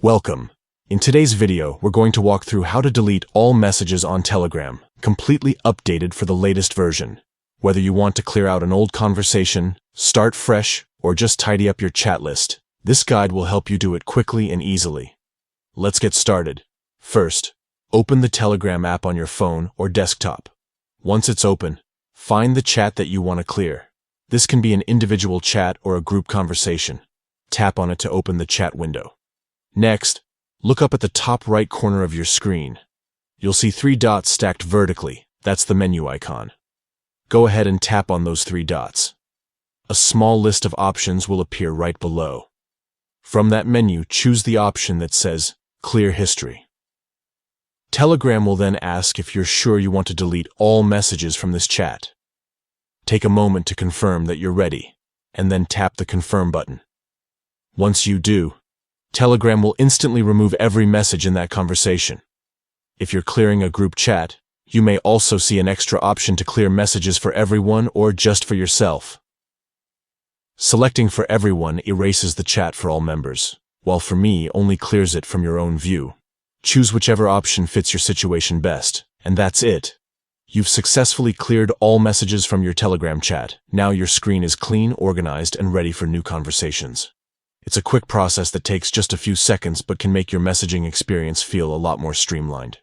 Welcome. In today's video, we're going to walk through how to delete all messages on Telegram, completely updated for the latest version. Whether you want to clear out an old conversation, start fresh, or just tidy up your chat list, this guide will help you do it quickly and easily. Let's get started. First, open the Telegram app on your phone or desktop. Once it's open, find the chat that you want to clear. This can be an individual chat or a group conversation. Tap on it to open the chat window. Next, look up at the top right corner of your screen. You'll see 3 dots stacked vertically. That's the menu icon. Go ahead and tap on those 3 dots. A small list of options will appear right below. From that menu, choose the option that says Clear History. Telegram will then ask if you're sure you want to delete all messages from this chat. Take a moment to confirm that you're ready, and then tap the Confirm button. Once you do, Telegram will instantly remove every message in that conversation. If you're clearing a group chat, you may also see an extra option to clear messages for everyone or just for yourself. Selecting for everyone erases the chat for all members, while for me only clears it from your own view. Choose whichever option fits your situation best, and that's it. You've successfully cleared all messages from your Telegram chat. Now your screen is clean, organized, and ready for new conversations. It's a quick process that takes just a few seconds but can make your messaging experience feel a lot more streamlined.